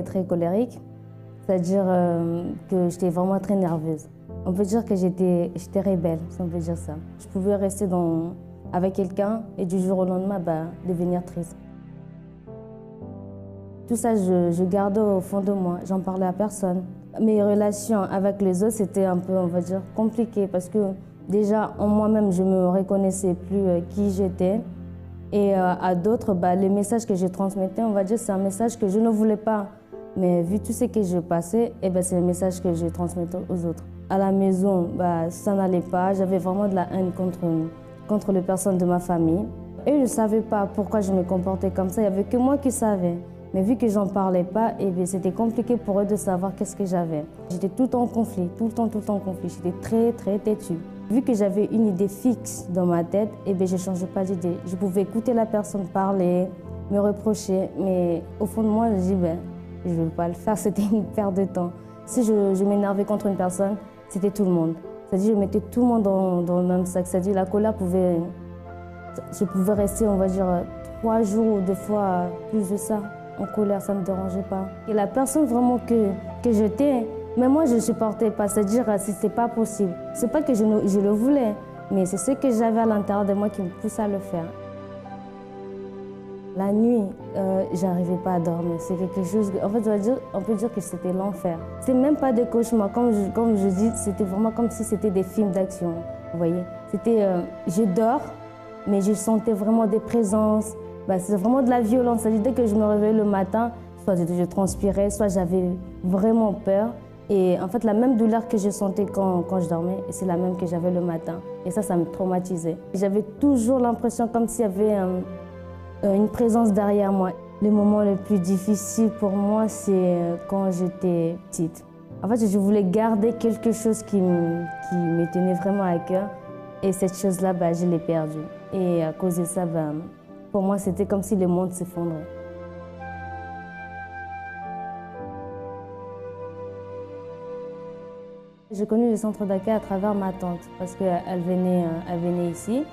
très colérique, c'est-à-dire que j'étais vraiment très nerveuse. On peut dire que j'étais rebelle, si on peut dire ça. Je pouvais rester avec quelqu'un et du jour au lendemain devenir triste. Tout ça, je gardais au fond de moi, j'en parlais à personne. Mes relations avec les autres, c'était un peu, on va dire, compliqué parce que déjà, en moi-même, je ne me reconnaissais plus qui j'étais. Et à d'autres, les messages que je transmettais, on va dire, c'est un message que je ne voulais pas. Mais vu tout ce que je passais, c'est le message que je transmettais aux autres. À la maison, ça n'allait pas. J'avais vraiment de la haine contre les personnes de ma famille. Eux ne savaient pas pourquoi je me comportais comme ça. Il n'y avait que moi qui savais. Mais vu que j'en parlais pas, c'était compliqué pour eux de savoir qu'est-ce que j'avais. J'étais tout le temps en conflit, tout le temps en conflit. J'étais très têtue. Vu que j'avais une idée fixe dans ma tête, je ne changeais pas d'idée. Je pouvais écouter la personne parler, me reprocher, mais au fond de moi, je dis, je ne veux pas le faire, c'était une perte de temps. Si je m'énervais contre une personne, c'était tout le monde. C'est-à-dire, je mettais tout le monde dans le même sac. C'est-à-dire, la colère je pouvais rester, on va dire, 3 jours ou 2 fois plus de ça. En colère, ça ne me dérangeait pas. Et la personne vraiment que j'étais, mais moi, je ne supportais pas. C'est-à-dire, c'était pas possible. C'est pas que je le voulais, mais c'est ce que j'avais à l'intérieur de moi qui me poussait à le faire. La nuit, j'arrivais pas à dormir. C'est quelque chose, en fait, on peut dire que c'était l'enfer. C'est même pas des cauchemars. Comme je dis, c'était vraiment comme si c'était des films d'action. Vous voyez, c'était, je dors, mais je sentais vraiment des présences. C'est vraiment de la violence. C'est-à-dire, dès que je me réveillais le matin, soit je transpirais, soit j'avais vraiment peur. Et en fait, la même douleur que je sentais quand je dormais, c'est la même que j'avais le matin. Et ça me traumatisait. J'avais toujours l'impression comme s'il y avait une présence derrière moi. Le moment le plus difficile pour moi, c'est quand j'étais petite. En fait, je voulais garder quelque chose qui me tenait vraiment à cœur. Et cette chose-là, je l'ai perdue. Et à cause de ça, pour moi, c'était comme si le monde s'effondrait. J'ai connu le centre d'accueil à travers ma tante parce qu'elle venait ici.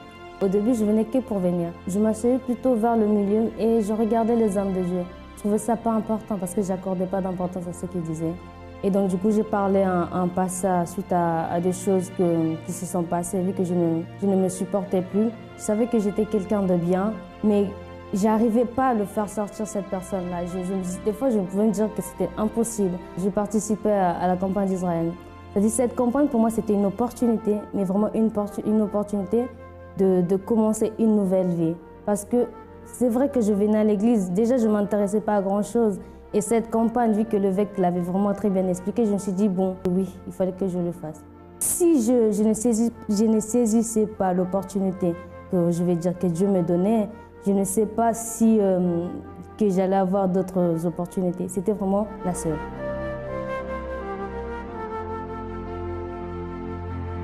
Au début, je venais que pour venir. Je m'asseyais plutôt vers le milieu et je regardais les hommes de Dieu. Je trouvais ça pas important parce que je n'accordais pas d'importance à ce qu'ils disaient. Et donc, du coup, j'ai parlé un passage suite à des choses qui se sont passées, vu que je ne me supportais plus. Je savais que j'étais quelqu'un de bien, mais je n'arrivais pas à le faire sortir, cette personne-là. Des fois, je pouvais me dire que c'était impossible. Je participais à la campagne d'Israël. C'est-à-dire, cette campagne, pour moi, c'était une opportunité, mais vraiment une opportunité de commencer une nouvelle vie. Parce que c'est vrai que je venais à l'église, déjà, je ne m'intéressais pas à grand-chose. Et cette campagne, vu que l'évêque l'avait vraiment très bien expliqué, je me suis dit, bon, oui, il fallait que je le fasse. Si je ne saisissais pas l'opportunité que je vais dire que Dieu me donnait, je ne sais pas si que j'allais avoir d'autres opportunités. C'était vraiment la seule.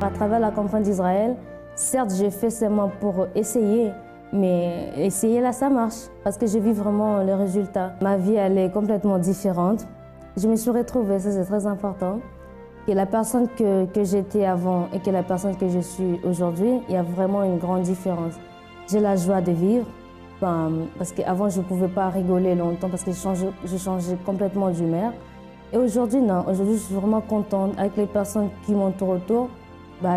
À travers la campagne d'Israël, certes, j'ai fait seulement pour essayer, mais essayer là, ça marche, parce que j'ai vu vraiment le résultat. Ma vie, elle est complètement différente. Je me suis retrouvée, ça c'est très important, que la personne que j'étais avant et que la personne que je suis aujourd'hui, il y a vraiment une grande différence. J'ai la joie de vivre, parce qu'avant je ne pouvais pas rigoler longtemps, parce que je changeais complètement d'humeur. Et aujourd'hui, non, aujourd'hui je suis vraiment contente avec les personnes qui m'entourent autour.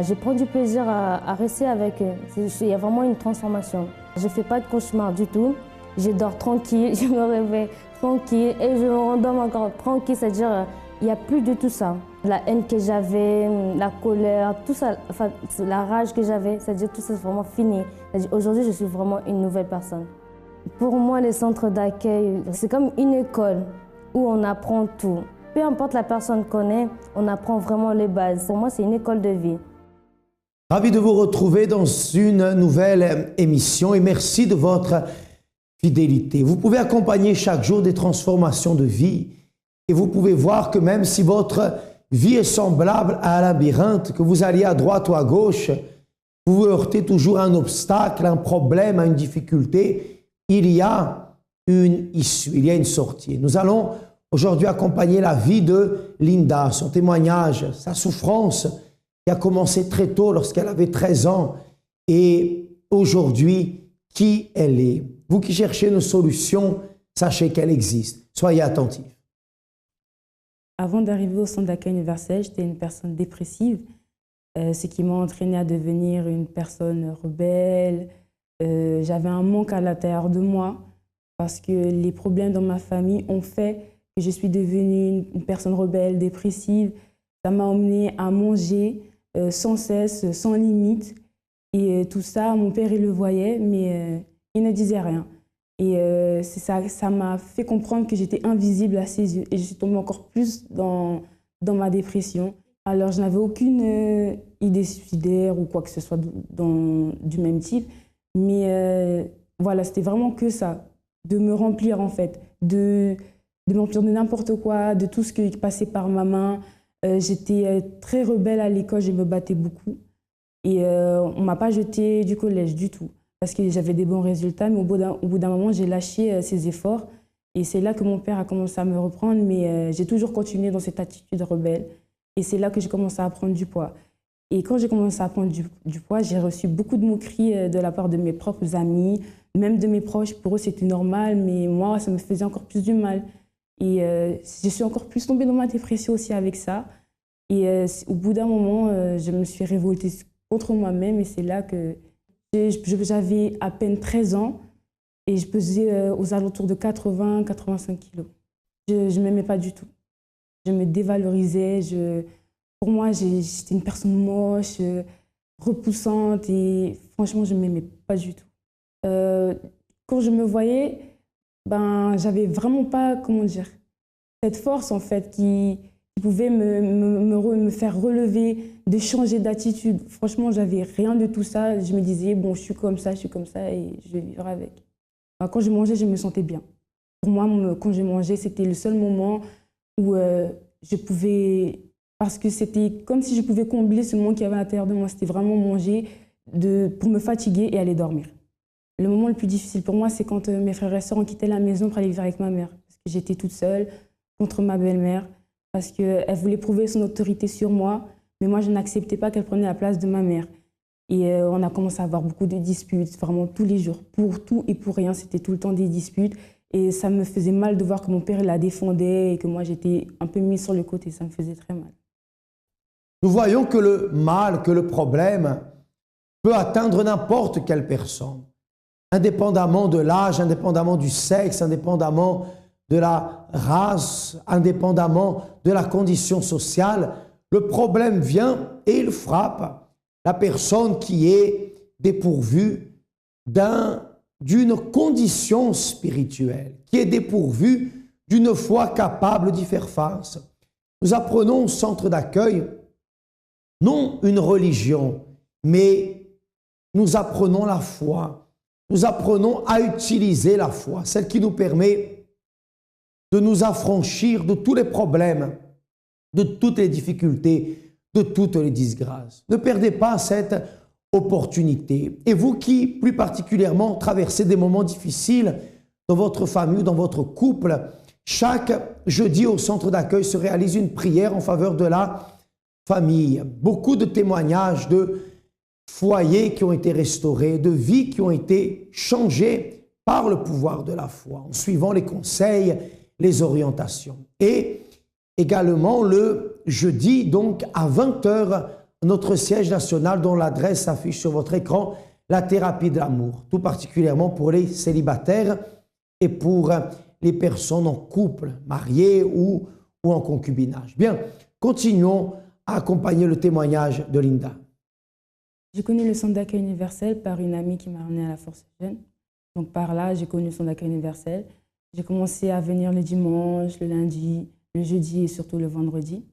Je prends du plaisir à rester avec eux. Il y a vraiment une transformation. Je ne fais pas de cauchemar du tout. Je dors tranquille, je me réveille tranquille et je me rendors encore tranquille. C'est-à-dire, il n'y a plus de tout ça. La haine que j'avais, la colère, tout ça, enfin, la rage que j'avais, c'est-à-dire tout ça c'est vraiment fini. Aujourd'hui, je suis vraiment une nouvelle personne. Pour moi, les centres d'accueil, c'est comme une école où on apprend tout. Peu importe la personne qu'on est, on apprend vraiment les bases. Pour moi, c'est une école de vie. Ravi de vous retrouver dans une nouvelle émission et merci de votre fidélité. Vous pouvez accompagner chaque jour des transformations de vie et vous pouvez voir que même si votre vie est semblable à un labyrinthe, que vous alliez à droite ou à gauche, vous vous heurtez toujours à un obstacle, un problème, à une difficulté, il y a une issue, il y a une sortie. Nous allons aujourd'hui accompagner la vie de Linda, son témoignage, sa souffrance, qui a commencé très tôt lorsqu'elle avait 13 ans et aujourd'hui, qui elle est. Vous qui cherchez une solution, sachez qu'elle existe. Soyez attentifs. Avant d'arriver au centre d'accueil universel, j'étais une personne dépressive, ce qui m'a entraînée à devenir une personne rebelle. J'avais un manque à l'intérieur de moi parce que les problèmes dans ma famille ont fait que je suis devenue une personne rebelle, dépressive. Ça m'a emmenée à manger sans cesse, sans limite. Et tout ça, mon père, il le voyait, mais il ne disait rien. Et ça m'a fait comprendre que j'étais invisible à ses yeux. Et je suis tombée encore plus dans ma dépression. Alors, je n'avais aucune idée suicidaire ou quoi que ce soit du même type. Mais voilà, c'était vraiment que ça, de me remplir en fait, de me remplir de n'importe quoi, de tout ce qui passait par ma main. J'étais très rebelle à l'école, je me battais beaucoup. Et on ne m'a pas jetée du collège du tout, parce que j'avais des bons résultats, mais au bout d'un moment, j'ai lâché ces efforts. Et c'est là que mon père a commencé à me reprendre, mais j'ai toujours continué dans cette attitude rebelle. Et c'est là que j'ai commencé à prendre du poids. Et quand j'ai commencé à prendre du poids, j'ai reçu beaucoup de moqueries de la part de mes propres amis, même de mes proches. Pour eux, c'était normal, mais moi, ça me faisait encore plus du mal. Et je suis encore plus tombée dans ma dépression aussi avec ça. Et au bout d'un moment, je me suis révoltée contre moi-même, et c'est là que j'avais à peine 13 ans et je pesais aux alentours de 80-85 kilos. Je ne m'aimais pas du tout. Je me dévalorisais. Pour moi, j'étais une personne moche, repoussante, et franchement, je ne m'aimais pas du tout. Quand je me voyais, j'avais vraiment pas, comment dire, cette force en fait qui pouvait me faire relever, de changer d'attitude. Franchement, j'avais rien de tout ça. Je me disais, bon, je suis comme ça et je vais vivre avec. Quand je mangeais, je me sentais bien. Pour moi, quand je mangeais, c'était le seul moment où je pouvais... Parce que c'était comme si je pouvais combler ce manque qu'il y avait à l'intérieur de moi. C'était vraiment manger pour me fatiguer et aller dormir. Le moment le plus difficile pour moi, c'est quand mes frères et sœurs ont quitté la maison pour aller vivre avec ma mère. Parce que j'étais toute seule contre ma belle-mère. Parce qu'elle voulait prouver son autorité sur moi, mais moi, je n'acceptais pas qu'elle prenne la place de ma mère. Et on a commencé à avoir beaucoup de disputes, vraiment tous les jours. Pour tout et pour rien, c'était tout le temps des disputes. Et ça me faisait mal de voir que mon père la défendait et que moi, j'étais un peu mise sur le côté. Ça me faisait très mal. Nous voyons que le mal, que le problème peut atteindre n'importe quelle personne, indépendamment de l'âge, indépendamment du sexe, indépendamment de la race, indépendamment de la condition sociale. Le problème vient et il frappe la personne qui est dépourvue d'une condition spirituelle, qui est dépourvue d'une foi capable d'y faire face. Nous apprenons au centre d'accueil non une religion, mais nous apprenons la foi. Nous apprenons à utiliser la foi, celle qui nous permet de nous affranchir de tous les problèmes, de toutes les difficultés, de toutes les disgrâces. Ne perdez pas cette opportunité. Et vous qui, plus particulièrement, traversez des moments difficiles dans votre famille, dans votre couple, chaque jeudi au centre d'accueil se réalise une prière en faveur de la famille. Beaucoup de témoignages de foyers qui ont été restaurés, de vies qui ont été changées par le pouvoir de la foi, en suivant les conseils, les orientations. Et également le jeudi, donc à 20 h, notre siège national dont l'adresse s'affiche sur votre écran, la thérapie de l'amour, tout particulièrement pour les célibataires et pour les personnes en couple, mariées ou en concubinage. Bien, continuons à accompagner le témoignage de Linda. J'ai connu le centre d'accueil universel par une amie qui m'a ramenée à la Force Jeune. Donc par là, j'ai connu le centre d'accueil universel. J'ai commencé à venir le dimanche, le lundi, le jeudi et surtout le vendredi.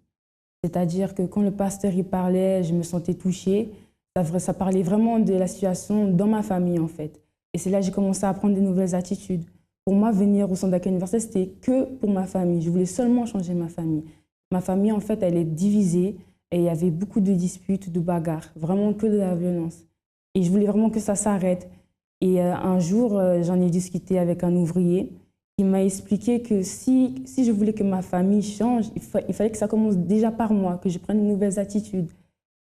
C'est-à-dire que quand le pasteur y parlait, je me sentais touchée. Ça parlait vraiment de la situation dans ma famille, en fait. Et c'est là que j'ai commencé à prendre de nouvelles attitudes. Pour moi, venir au centre d'accueil universel, c'était que pour ma famille. Je voulais seulement changer ma famille. Ma famille, en fait, elle est divisée et il y avait beaucoup de disputes, de bagarres, vraiment que de la violence. Et je voulais vraiment que ça s'arrête. Et un jour, j'en ai discuté avec un ouvrier qui m'a expliqué que si je voulais que ma famille change, il fallait que ça commence déjà par moi, que je prenne de nouvelles attitudes.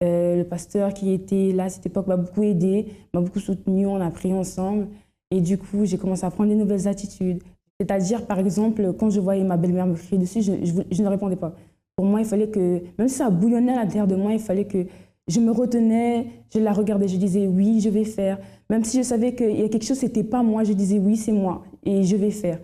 Le pasteur qui était là à cette époque m'a beaucoup aidé, m'a beaucoup soutenu, on a prié ensemble. Et du coup, j'ai commencé à prendre des nouvelles attitudes. C'est-à-dire, par exemple, quand je voyais ma belle-mère me crier dessus, je ne répondais pas. Pour moi, il fallait que, même si ça bouillonnait à l'intérieur de moi, il fallait que je me retenais, je la regardais, je disais oui, je vais faire. Même si je savais qu'il y a quelque chose, ce n'était pas moi, je disais oui, c'est moi et je vais faire.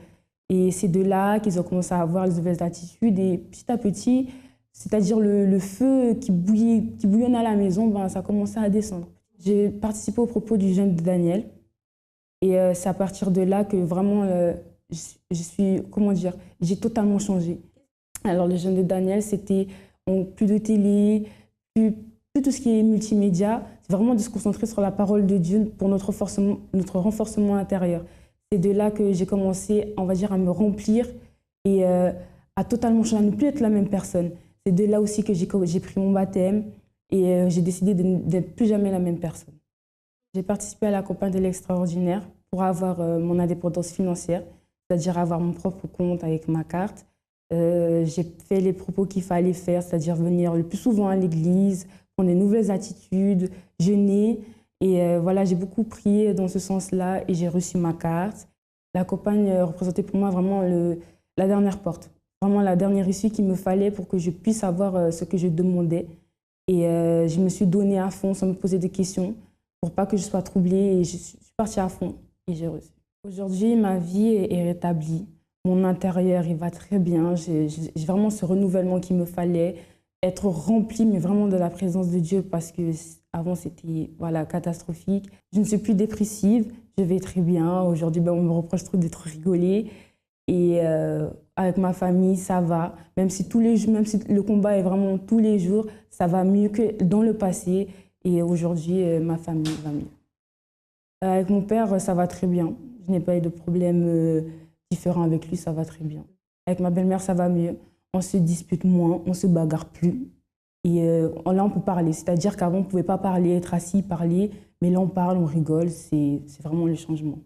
Et c'est de là qu'ils ont commencé à avoir les nouvelles attitudes et petit à petit, c'est-à-dire le feu qui bouillonnait à la maison, ben, ça a commencé à descendre. J'ai participé au propos du jeûne de Daniel et c'est à partir de là que vraiment je suis, comment dire, j'ai totalement changé. Alors le jeûne de Daniel, c'était plus de télé, plus tout ce qui est multimédia, c'est vraiment de se concentrer sur la parole de Dieu pour notre renforcement intérieur. C'est de là que j'ai commencé, on va dire, à me remplir et à totalement changer, à ne plus être la même personne. C'est de là aussi que j'ai pris mon baptême et j'ai décidé d'être plus jamais la même personne. J'ai participé à la campagne de l'extraordinaire pour avoir mon indépendance financière, c'est-à-dire avoir mon propre compte avec ma carte. J'ai fait les propos qu'il fallait faire, c'est-à-dire venir le plus souvent à l'église, prendre des nouvelles attitudes, jeûner. Et voilà, j'ai beaucoup prié dans ce sens-là et j'ai reçu ma carte. La campagne représentait pour moi vraiment la dernière porte, vraiment la dernière issue qu'il me fallait pour que je puisse avoir ce que je demandais. Et je me suis donnée à fond sans me poser de questions pour pas que je sois troublée et je suis partie à fond et j'ai reçu. Aujourd'hui, ma vie est rétablie. Mon intérieur, il va très bien. J'ai vraiment ce renouvellement qu'il me fallait, être remplie, mais vraiment de la présence de Dieu parce que avant c'était voilà, catastrophique. Je ne suis plus dépressive, je vais très bien. Aujourd'hui, on me reproche trop d'être rigolée. Et avec ma famille, ça va. Même si le combat est vraiment tous les jours, ça va mieux que dans le passé. Et aujourd'hui, ma famille va mieux. Avec mon père, ça va très bien. Je n'ai pas eu de problème différent avec lui, ça va très bien. Avec ma belle-mère, ça va mieux. On se dispute moins, on se bagarre plus. Et là, on peut parler. C'est-à-dire qu'avant, on ne pouvait pas parler, être assis, parler. Mais là, on parle, on rigole. C'est vraiment le changement.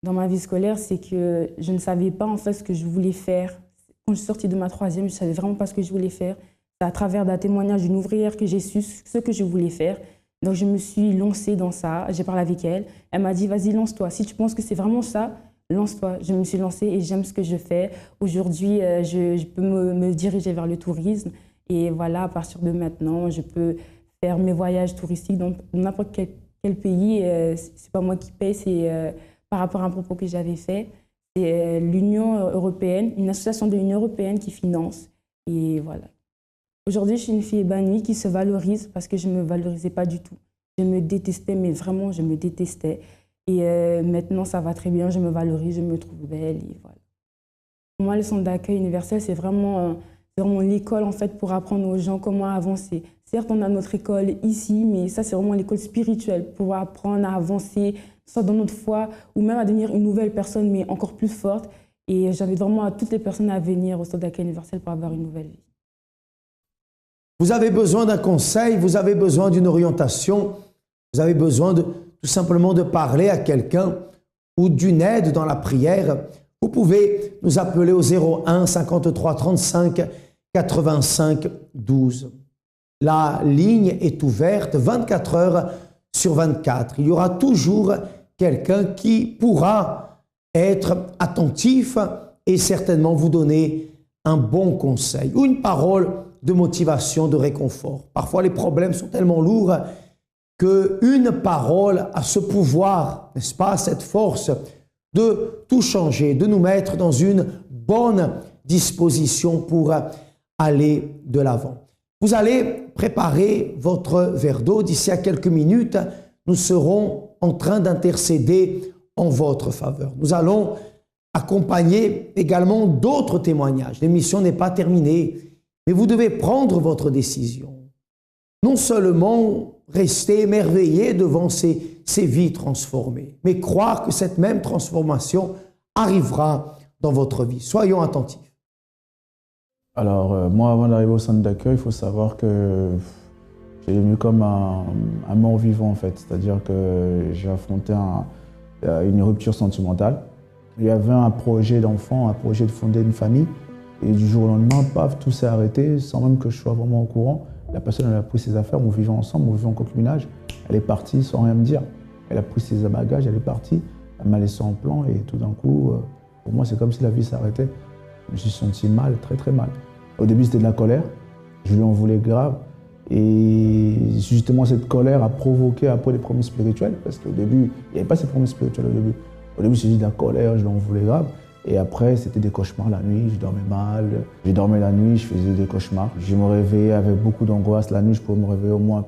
Dans ma vie scolaire, c'est que je ne savais pas en fait ce que je voulais faire. Quand je suis sortie de ma troisième, je ne savais vraiment pas ce que je voulais faire. C'est à travers d'un témoignage d'une ouvrière que j'ai su ce que je voulais faire. Donc, je me suis lancée dans ça. J'ai parlé avec elle. Elle m'a dit, vas-y, lance-toi. Si tu penses que c'est vraiment ça, lance-toi. Je me suis lancée et j'aime ce que je fais. Aujourd'hui, je peux me diriger vers le tourisme. Et voilà, à partir de maintenant, je peux faire mes voyages touristiques dans n'importe quel pays. C'est pas moi qui paye, c'est par rapport à un propos que j'avais fait. C'est l'Union européenne, une association de l'Union européenne qui finance. Et voilà. Aujourd'hui, je suis une fille épanouie qui se valorise parce que je ne me valorisais pas du tout. Je me détestais, mais vraiment, je me détestais. Et maintenant, ça va très bien, je me valorise, je me trouve belle. Et voilà. Pour moi, le centre d'accueil universel, c'est vraiment l'école en fait, pour apprendre aux gens comment avancer. Certes, on a notre école ici, mais ça, c'est vraiment l'école spirituelle pour apprendre à avancer, soit dans notre foi, ou même à devenir une nouvelle personne, mais encore plus forte. Et j'invite vraiment à toutes les personnes à venir au centre d'accueil universel pour avoir une nouvelle vie. Vous avez besoin d'un conseil, vous avez besoin d'une orientation, vous avez besoin tout simplement de parler à quelqu'un ou d'une aide dans la prière. Vous pouvez nous appeler au 01 53 35 85 12. La ligne est ouverte 24 heures sur 24. Il y aura toujours quelqu'un qui pourra être attentif et certainement vous donner un bon conseil ou une parole de motivation, de réconfort. Parfois, les problèmes sont tellement lourds qu'une parole a ce pouvoir, n'est-ce pas, cette force de tout changer, de nous mettre dans une bonne disposition pour aller de l'avant. Vous allez préparer votre verre d'eau. D'ici à quelques minutes, nous serons en train d'intercéder en votre faveur. Nous allons accompagner également d'autres témoignages. L'émission n'est pas terminée, mais vous devez prendre votre décision. Non seulement rester émerveillé devant ces vies transformées, mais croire que cette même transformation arrivera dans votre vie. Soyons attentifs. Alors, moi, avant d'arriver au centre d'accueil, il faut savoir que j'ai venu comme un mort-vivant, en fait. C'est-à-dire que j'ai affronté une rupture sentimentale. Il y avait un projet d'enfant, un projet de fonder une famille. Et du jour au lendemain, paf, tout s'est arrêté sans même que je sois vraiment au courant. La personne, elle a pris ses affaires, on vivait ensemble, on vivait en concubinage. Elle est partie sans rien me dire. Elle a pris ses bagages, elle est partie. Elle m'a laissé en plan et tout d'un coup, Pour moi, c'est comme si la vie s'arrêtait. Je me suis senti mal, très très mal. Au début, c'était de la colère. Je lui en voulais grave. Et justement, cette colère a provoqué après des problèmes spirituels. Parce qu'au début, il n'y avait pas ces problèmes spirituels au début. Au début, c'était de la colère, je lui en voulais grave. Et après, c'était des cauchemars la nuit, je dormais mal. Je dormais la nuit, je faisais des cauchemars. Je me réveillais avec beaucoup d'angoisse. La nuit, je pouvais me réveiller au moins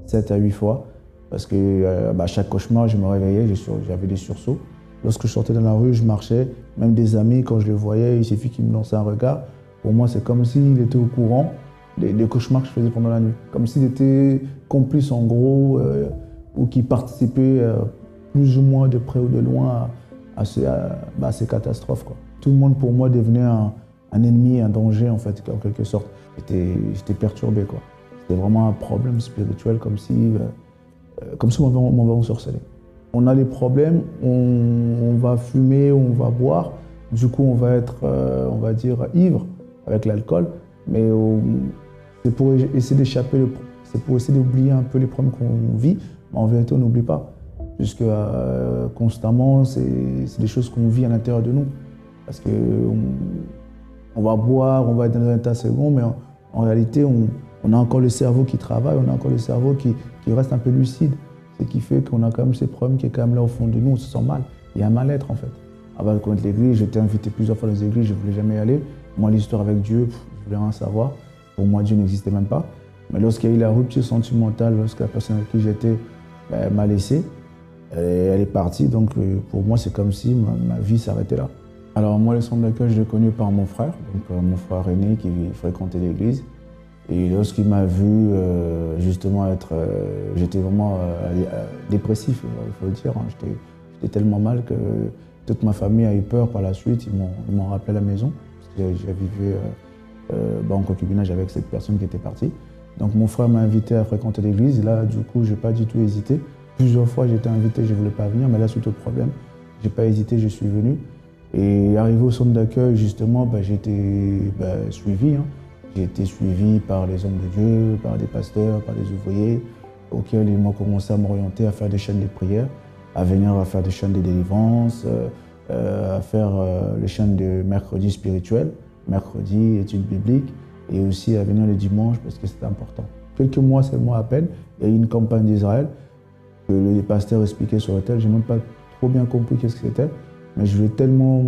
7 à 8 fois. Parce que chaque cauchemar, je me réveillais, j'avais des sursauts. Lorsque je sortais dans la rue, je marchais. Même des amis, quand je les voyais, il suffit qu'ils me lançaient un regard. Pour moi, c'est comme s'il était au courant des cauchemars que je faisais pendant la nuit. Comme s'il était complice, en gros, ou qu'il participait plus ou moins de près ou de loin à ces catastrophes, quoi. Tout le monde, pour moi, devenait un ennemi, un danger, en fait, en quelque sorte. J'étais perturbé, quoi. C'était vraiment un problème spirituel, comme si on m'avait ensorcelé. On a les problèmes, on va fumer, on va boire. Du coup, on va être, on va dire, ivre avec l'alcool. Mais c'est pour essayer d'échapper, c'est pour essayer d'oublier un peu les problèmes qu'on vit. Mais en vérité, on n'oublie pas. Puisque constamment, c'est des choses qu'on vit à l'intérieur de nous. Parce qu'on va boire, on va être dans un état second, mais en réalité, on a encore le cerveau qui travaille, on a encore le cerveau qui reste un peu lucide. Ce qui fait qu'on a quand même ces problèmes qui est quand même là au fond de nous, on se sent mal. Il y a un mal-être en fait. Avant de connaître l'église, j'étais invité plusieurs fois dans les églises, je ne voulais jamais y aller. Moi, l'histoire avec Dieu, je voulais rien savoir. Pour moi, Dieu n'existait même pas. Mais lorsqu'il y a eu la rupture sentimentale, lorsque la personne avec qui j'étais m'a laissé, elle est partie. Donc pour moi, c'est comme si ma vie s'arrêtait là. Alors moi, le centre d'accueil, je l'ai connu par mon frère, donc mon frère aîné qui fréquentait l'église. Et lorsqu'il m'a vu justement j'étais vraiment dépressif, il faut le dire. Hein. J'étais tellement mal que toute ma famille a eu peur par la suite. Ils m'ont rappelé à la maison, parce que j'ai vécu en concubinage avec cette personne qui était partie. Donc mon frère m'a invité à fréquenter l'église. Là, du coup, je n'ai pas du tout hésité. Plusieurs fois, j'ai été invité, je ne voulais pas venir, mais là, suite au problème, je n'ai pas hésité, je suis venu. Et arrivé au centre d'accueil, justement, j'ai été suivi. Hein. J'ai été suivi par les hommes de Dieu, par des pasteurs, par des ouvriers, auxquels ils m'ont commencé à m'orienter, à faire des chaînes de prière, à venir à faire des chaînes de délivrance, à faire les chaînes de mercredi spirituel, mercredi études bibliques, et aussi à venir le dimanche parce que c'était important. Quelques mois seulement à peine, il y a eu une campagne d'Israël que les pasteurs expliquaient sur l'hôtel. Je n'ai même pas trop bien compris qu'est-ce que c'était, mais je voulais tellement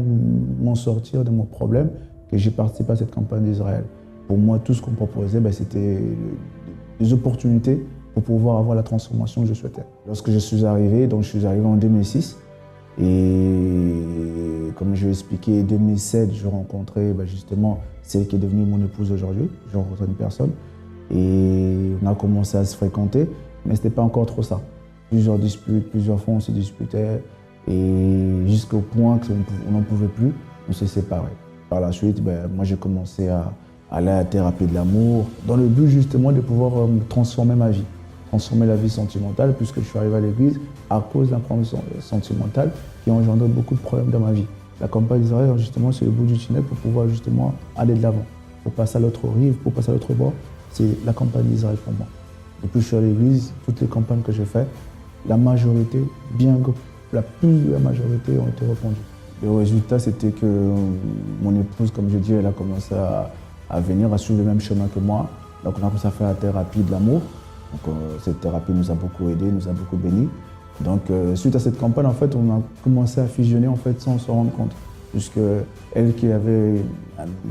m'en sortir de mon problème que j'ai participé à cette campagne d'Israël. Pour moi, tout ce qu'on proposait, c'était des opportunités pour pouvoir avoir la transformation que je souhaitais. Lorsque je suis arrivé en 2006, et comme je l'ai expliqué, en 2007, je rencontrais justement celle qui est devenue mon épouse aujourd'hui. J'ai rencontré une personne et on a commencé à se fréquenter, mais ce n'était pas encore trop ça. Plusieurs disputes, plusieurs fois on se disputait, et jusqu'au point qu'on n'en pouvait plus, on s'est séparés. Par la suite, moi j'ai commencé à aller à la thérapie de l'amour, dans le but justement de pouvoir transformer ma vie, transformer la vie sentimentale, puisque je suis arrivé à l'église à cause d'un problème sentimental qui a engendré beaucoup de problèmes dans ma vie. La campagne d'Israël, justement, c'est le bout du tunnel pour pouvoir justement aller de l'avant, pour passer à l'autre rive, pour passer à l'autre bord. C'est la campagne d'Israël pour moi. Depuis que je suis à l'église, toutes les campagnes que j'ai faites, la majorité, la majorité ont été répondues. Le résultat, c'était que mon épouse, comme je dis, elle a commencé à venir, à suivre le même chemin que moi. Donc on a commencé à faire la thérapie de l'amour. Donc cette thérapie nous a beaucoup aidés, nous a beaucoup bénis. Donc suite à cette campagne, en fait, on a commencé à fusionner en fait, sans se rendre compte. Puisque elle qui avait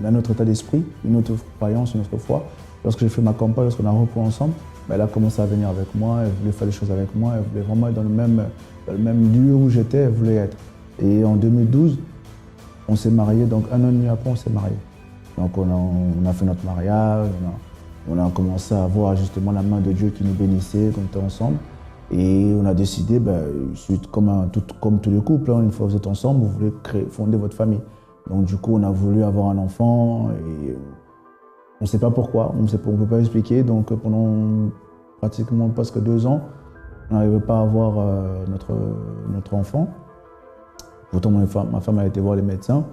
un autre état d'esprit, une autre croyance, une autre foi, lorsque j'ai fait ma campagne, lorsqu'on a repris ensemble, elle a commencé à venir avec moi, elle voulait faire les choses avec moi, elle voulait vraiment être dans le même lieu où j'étais, elle voulait être. Et en 2012, on s'est mariés, donc 1 an et demi après, on s'est mariés. Donc on a fait notre mariage, on a commencé à voir justement la main de Dieu qui nous bénissait, qu'on était ensemble. Et on a décidé, comme tous les couples, une fois que vous êtes ensemble, vous voulez fonder votre famille. Donc du coup, on a voulu avoir un enfant et on ne sait pas pourquoi, on ne peut pas expliquer. Donc pendant pratiquement presque 2 ans, on n'arrivait pas à avoir notre enfant. Pourtant, ma femme a été voir les médecins.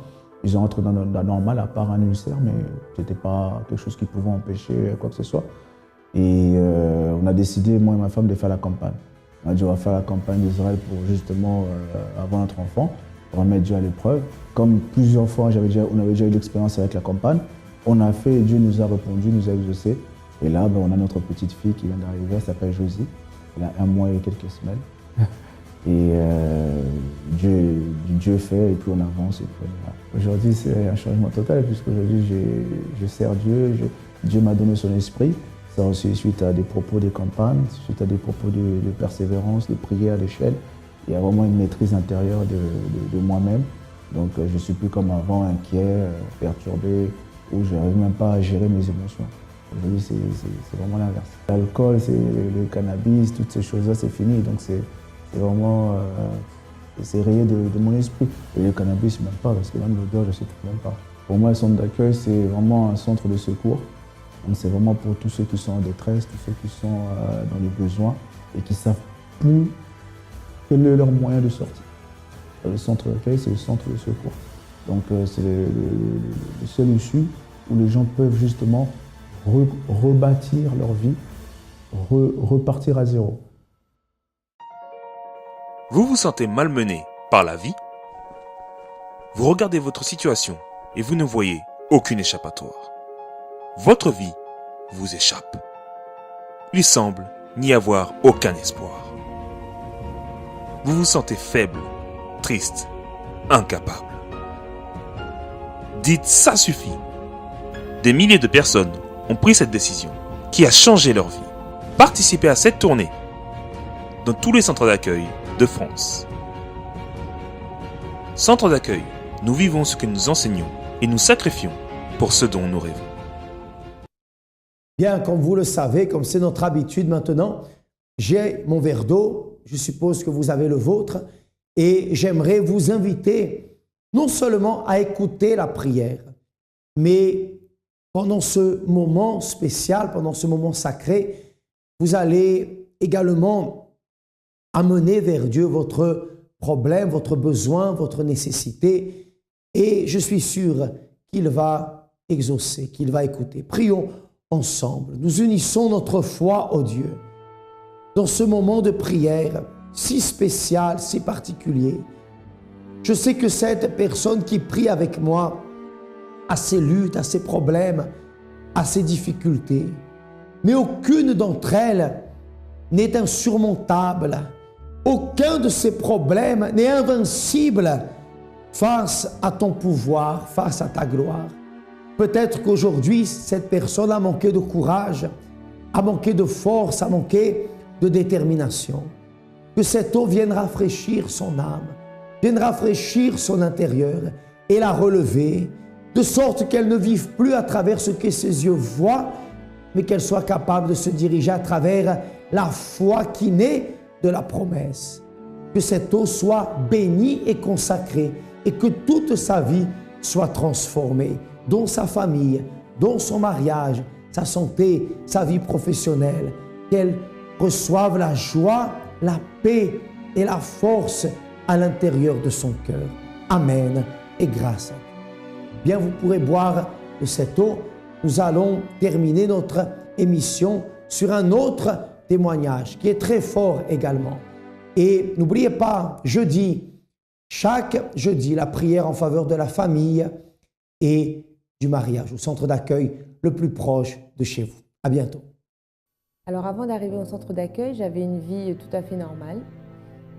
Ils ont rentré dans la normale, à part un ulcère, mais ce n'était pas quelque chose qui pouvait empêcher quoi que ce soit. Et on a décidé, moi et ma femme, de faire la campagne. On a dit on va faire la campagne d'Israël pour justement avoir notre enfant. remettre Dieu à l'épreuve. Comme plusieurs fois, on avait déjà eu l'expérience avec la campagne, on a fait, Dieu nous a répondu, nous a exaucé. Et là, on a notre petite fille qui vient d'arriver, elle s'appelle Josie. Elle a 1 mois et quelques semaines. Et Dieu fait, et puis on avance. Et puis voilà. Aujourd'hui, c'est un changement total, puisqu'aujourd'hui, je sers Dieu. Dieu m'a donné son esprit. Ça aussi suite à des propos des campagnes, suite à des propos de persévérance, de prière, de chaîne. Il y a vraiment une maîtrise intérieure de moi-même. Donc je ne suis plus comme avant, inquiet, perturbé, où je n'arrive même pas à gérer mes émotions. Aujourd'hui, c'est vraiment l'inverse. L'alcool, le cannabis, toutes ces choses-là, c'est fini. Donc c'est vraiment c'est rayé de mon esprit. Et le cannabis, même pas, parce que même l'odeur, je ne sais même pas. Pour moi, le centre d'accueil, c'est vraiment un centre de secours. C'est vraiment pour tous ceux qui sont en détresse, tous ceux qui sont dans les besoins et qui ne savent plus quel est leur moyen de sortir. Le centre d'accueil, c'est le centre de secours. Donc c'est le seul issue où les gens peuvent justement rebâtir leur vie, repartir à zéro. Vous vous sentez malmené par la vie? Vous regardez votre situation et vous ne voyez aucune échappatoire. Votre vie vous échappe. Il semble n'y avoir aucun espoir. Vous vous sentez faible, triste, incapable. Dites ça suffit. Des milliers de personnes ont pris cette décision qui a changé leur vie. Participez à cette tournée dans tous les centres d'accueil de France. Centre d'accueil, nous vivons ce que nous enseignons et nous sacrifions pour ce dont nous rêvons. Bien, comme vous le savez, comme c'est notre habitude maintenant, j'ai mon verre d'eau, je suppose que vous avez le vôtre, et j'aimerais vous inviter non seulement à écouter la prière, mais pendant ce moment spécial, pendant ce moment sacré, vous allez également amener vers Dieu votre problème, votre besoin, votre nécessité, et je suis sûr qu'il va exaucer, qu'il va écouter. Prions ensemble. Nous unissons notre foi au Dieu. Dans ce moment de prière si spécial, si particulier, je sais que cette personne qui prie avec moi a ses luttes, a ses problèmes, a ses difficultés, mais aucune d'entre elles n'est insurmontable. Aucun de ces problèmes n'est invincible face à ton pouvoir, face à ta gloire. Peut-être qu'aujourd'hui, cette personne a manqué de courage, a manqué de force, a manqué de détermination. Que cette eau vienne rafraîchir son âme, vienne rafraîchir son intérieur et la relever, de sorte qu'elle ne vive plus à travers ce que ses yeux voient, mais qu'elle soit capable de se diriger à travers la foi qui naît de la promesse. Que cette eau soit bénie et consacrée et que toute sa vie soit transformée, dont sa famille, dont son mariage, sa santé, sa vie professionnelle, qu'elle reçoive la joie, la paix et la force à l'intérieur de son cœur. Amen et grâce à Dieu. Bien, vous pourrez boire de cette eau. Nous allons terminer notre émission sur un autre témoignage qui est très fort également. Et n'oubliez pas, chaque jeudi, la prière en faveur de la famille et du mariage au centre d'accueil le plus proche de chez vous. À bientôt. Alors avant d'arriver au centre d'accueil, j'avais une vie tout à fait normale.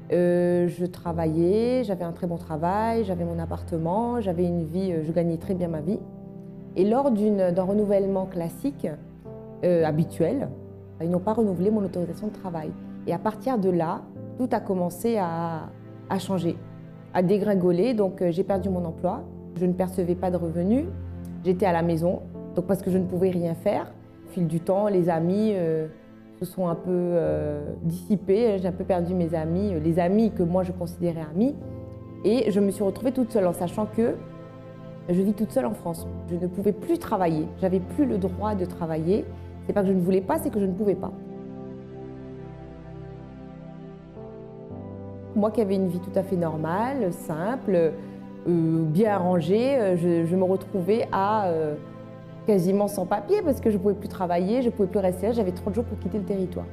Je travaillais, j'avais un très bon travail, j'avais mon appartement, j'avais une vie, je gagnais très bien ma vie. Et lors d'un renouvellement classique, habituel, ils n'ont pas renouvelé mon autorisation de travail. Et à partir de là, tout a commencé à changer, à dégringoler. Donc j'ai perdu mon emploi, je ne percevais pas de revenus, j'étais à la maison, donc parce que je ne pouvais rien faire. Au fil du temps, les amis se sont un peu dissipés, j'ai un peu perdu mes amis, les amis que moi je considérais amis. Et je me suis retrouvée toute seule en sachant que je vis toute seule en France. Je ne pouvais plus travailler, j'avais plus le droit de travailler. C'est pas que je ne voulais pas, c'est que je ne pouvais pas. Moi qui avais une vie tout à fait normale, simple, bien arrangée, je me retrouvais à quasiment sans papier parce que je ne pouvais plus travailler, je ne pouvais plus rester là, j'avais 30 jours pour quitter le territoire.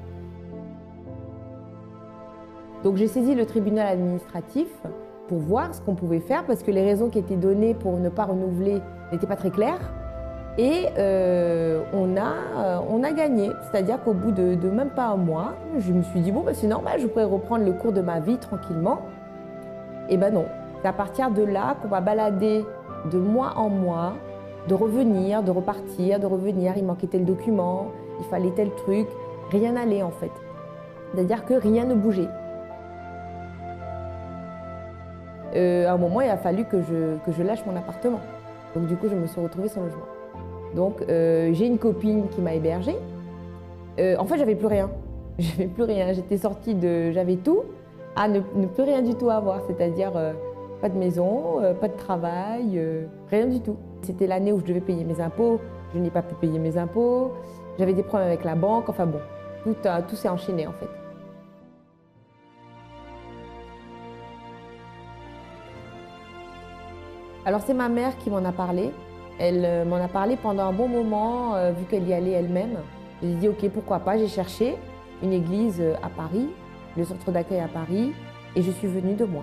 Donc j'ai saisi le tribunal administratif pour voir ce qu'on pouvait faire parce que les raisons qui étaient données pour ne pas renouveler n'étaient pas très claires. Et on a gagné, c'est-à-dire qu'au bout de même pas un mois, je me suis dit bon, c'est normal, je pourrais reprendre le cours de ma vie tranquillement. Et ben non, c'est à partir de là qu'on va balader de mois en mois, de revenir, de repartir, de revenir. Il manquait tel document, il fallait tel truc, rien n'allait en fait. C'est-à-dire que rien ne bougeait. À un moment, il a fallu que je lâche mon appartement. Donc du coup, je me suis retrouvée sans logement. Donc j'ai une copine qui m'a hébergée. En fait, j'avais plus rien. J'avais plus rien. J'étais sortie de j'avais tout à ne plus rien du tout avoir. C'est-à-dire pas de maison, pas de travail, rien du tout. C'était l'année où je devais payer mes impôts. Je n'ai pas pu payer mes impôts. J'avais des problèmes avec la banque. Enfin bon, tout s'est enchaîné en fait. Alors c'est ma mère qui m'en a parlé. Elle m'en a parlé pendant un bon moment, vu qu'elle y allait elle-même. J'ai dit ok, pourquoi pas. J'ai cherché une église à Paris, le centre d'accueil à Paris, et je suis venue de moi.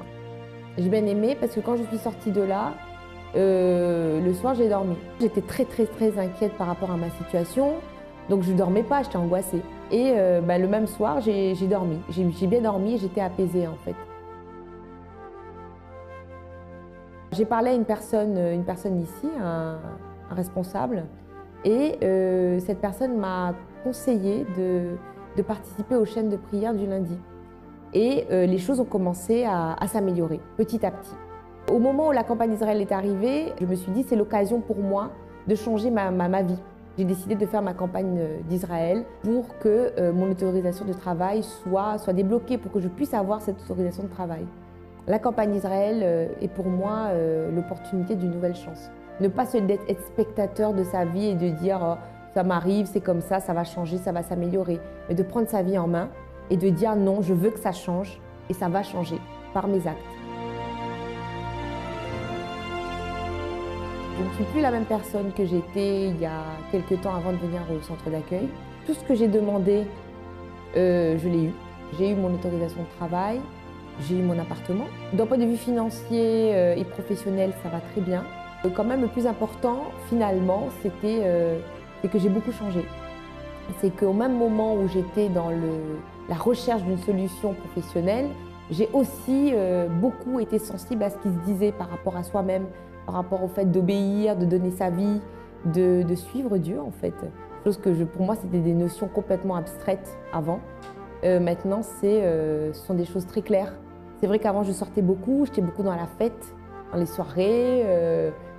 J'ai bien aimé parce que quand je suis sortie de là, le soir j'ai dormi. J'étais très inquiète par rapport à ma situation, donc je ne dormais pas, j'étais angoissée. Et le même soir, j'ai dormi. J'ai bien dormi et j'étais apaisée en fait. J'ai parlé à une personne ici, un responsable, et cette personne m'a conseillé de participer aux chaînes de prière du lundi. Et les choses ont commencé à s'améliorer petit à petit. Au moment où la campagne d'Israël est arrivée, je me suis dit c'est l'occasion pour moi de changer ma vie. J'ai décidé de faire ma campagne d'Israël pour que mon autorisation de travail soit débloquée, pour que je puisse avoir cette autorisation de travail. La campagne d'Israël est pour moi l'opportunité d'une nouvelle chance. Ne pas être spectateur de sa vie et de dire oh, ça m'arrive, c'est comme ça va changer, ça va s'améliorer. Mais de prendre sa vie en main et de dire non, je veux que ça change et ça va changer par mes actes. Je ne suis plus la même personne que j'étais il y a quelques temps avant de venir au centre d'accueil. Tout ce que j'ai demandé, je l'ai eu. J'ai eu mon autorisation de travail. J'ai eu mon appartement. D'un point de vue financier et professionnel, ça va très bien. Quand même, le plus important, finalement, c'est que j'ai beaucoup changé. C'est qu'au même moment où j'étais dans la recherche d'une solution professionnelle, j'ai aussi beaucoup été sensible à ce qui se disait par rapport à soi-même, par rapport au fait d'obéir, de donner sa vie, de suivre Dieu, en fait. Chose que pour moi, c'était des notions complètement abstraites avant. Maintenant, ce sont des choses très claires. C'est vrai qu'avant, je sortais beaucoup, j'étais beaucoup dans la fête, dans les soirées,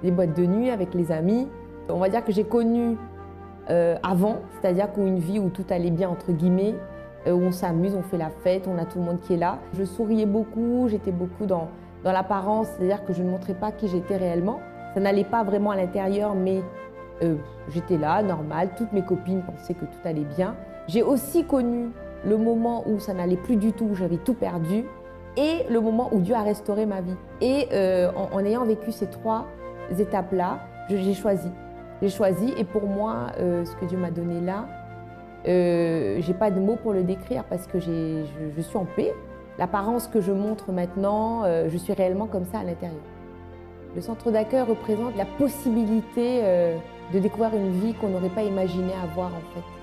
les boîtes de nuit avec les amis. On va dire que j'ai connu avant, c'est-à-dire une vie où tout allait bien, entre guillemets, où on s'amuse, on fait la fête, on a tout le monde qui est là. Je souriais beaucoup, j'étais beaucoup dans l'apparence, c'est-à-dire que je ne montrais pas qui j'étais réellement. Ça n'allait pas vraiment à l'intérieur, mais j'étais là, normal. Toutes mes copines pensaient que tout allait bien. J'ai aussi connu le moment où ça n'allait plus du tout, où j'avais tout perdu, et le moment où Dieu a restauré ma vie. Et en ayant vécu ces trois étapes-là, j'ai choisi. J'ai choisi, et pour moi, ce que Dieu m'a donné là, j'ai pas de mots pour le décrire parce que je suis en paix. L'apparence que je montre maintenant, je suis réellement comme ça à l'intérieur. Le centre d'accueil représente la possibilité de découvrir une vie qu'on n'aurait pas imaginé avoir en fait.